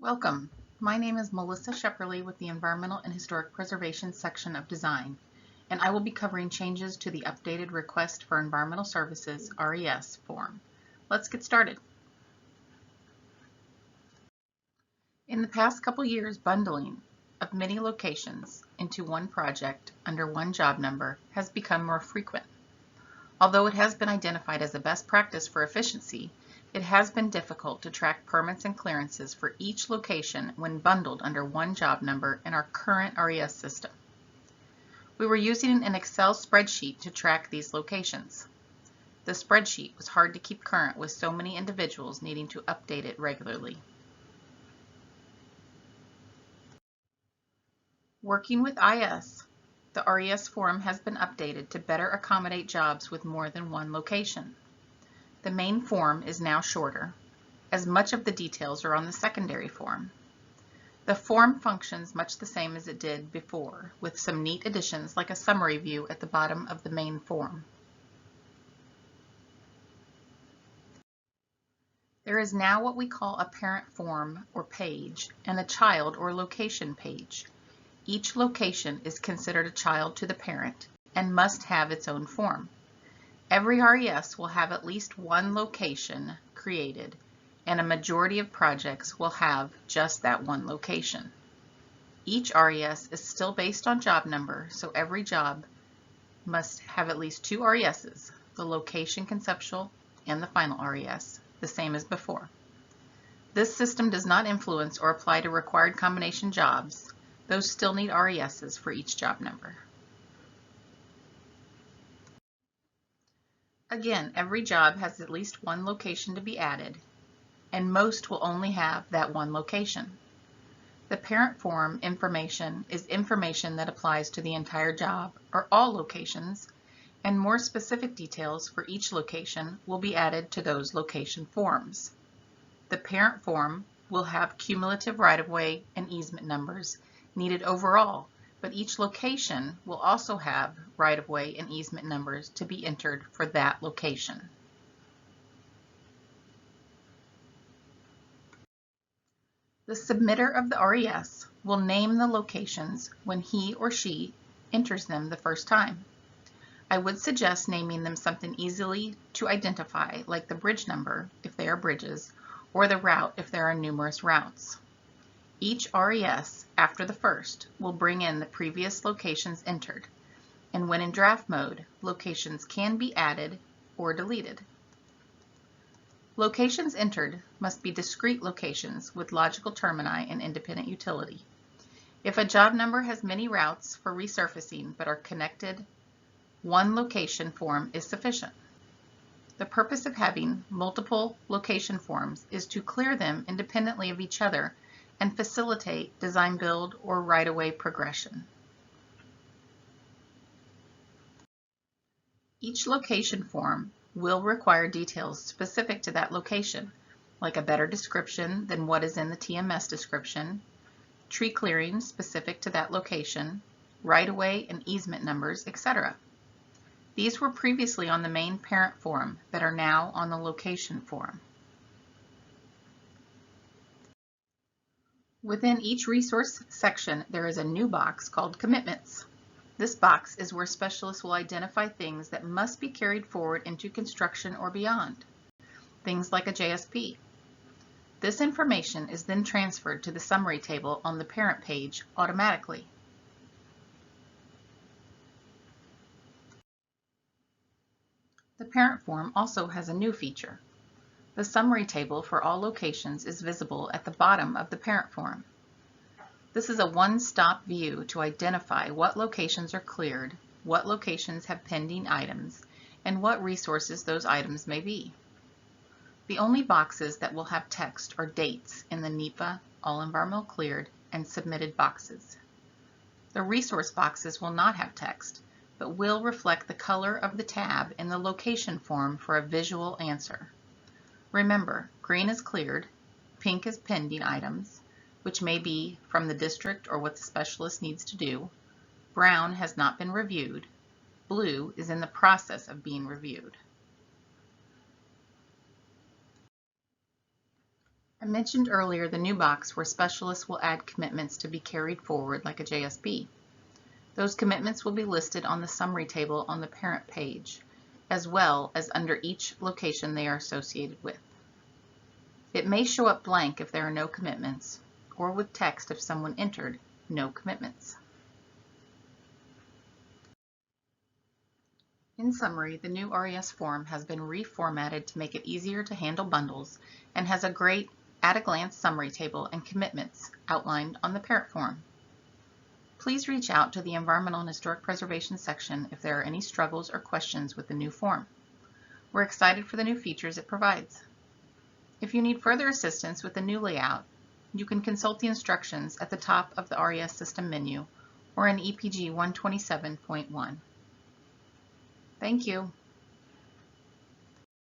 Welcome. My name is Melissa Shepperly with the Environmental and Historic Preservation section of Design, and I will be covering changes to the updated Request for Environmental Services RES form. Let's get started. In the past couple years, bundling of many locations into one project under one job number has become more frequent. Although it has been identified as a best practice for efficiency, it has been difficult to track permits and clearances for each location when bundled under one job number in our current RES system. We were using an Excel spreadsheet to track these locations. The spreadsheet was hard to keep current with so many individuals needing to update it regularly. Working with IS, the RES form has been updated to better accommodate jobs with more than one location. The main form is now shorter, as much of the details are on the secondary form. The form functions much the same as it did before, with some neat additions like a summary view at the bottom of the main form. There is now what we call a parent form or page and a child or location page. Each location is considered a child to the parent and must have its own form. Every RES will have at least one location created, and a majority of projects will have just that one location. Each RES is still based on job number, so every job must have at least two RESs, the location conceptual and the final RES, the same as before. This system does not influence or apply to required combination jobs. Those still need RESs for each job number. Again, every job has at least one location to be added, and most will only have that one location. The parent form information is information that applies to the entire job or all locations, and more specific details for each location will be added to those location forms. The parent form will have cumulative right-of-way and easement numbers needed overall, but each location will also have right-of-way and easement numbers to be entered for that location. The submitter of the RES will name the locations when he or she enters them the first time. I would suggest naming them something easily to identify, like the bridge number if they are bridges, or the route if there are numerous routes. Each RES after the first will bring in the previous locations entered, and when in draft mode, locations can be added or deleted. Locations entered must be discrete locations with logical termini and independent utility. If a job number has many routes for resurfacing but are connected, one location form is sufficient. The purpose of having multiple location forms is to clear them independently of each other and facilitate design build or right-of-way progression. Each location form will require details specific to that location, like a better description than what is in the TMS description, tree clearing specific to that location, right-of-way and easement numbers, etc. These were previously on the main parent form that are now on the location form. Within each resource section, there is a new box called Commitments. This box is where specialists will identify things that must be carried forward into construction or beyond, things like a JSP. This information is then transferred to the summary table on the parent page automatically. The parent form also has a new feature. The summary table for all locations is visible at the bottom of the parent form. This is a one-stop view to identify what locations are cleared, what locations have pending items, and what resources those items may be. The only boxes that will have text are dates in the NEPA, All Environmental Cleared, and Submitted boxes. The resource boxes will not have text, but will reflect the color of the tab in the location form for a visual answer. Remember, green is cleared, pink is pending items, which may be from the district or what the specialist needs to do. Brown has not been reviewed. Blue is in the process of being reviewed. I mentioned earlier the new box where specialists will add commitments to be carried forward like a JSB. Those commitments will be listed on the summary table on the parent page, as well as under each location they are associated with. It may show up blank if there are no commitments, or with text if someone entered no commitments. In summary, the new RES form has been reformatted to make it easier to handle bundles and has a great at-a-glance summary table and commitments outlined on the parent form. Please reach out to the Environmental and Historic Preservation section if there are any struggles or questions with the new form. We're excited for the new features it provides. If you need further assistance with the new layout, you can consult the instructions at the top of the RES system menu or in EPG 127.1. Thank you.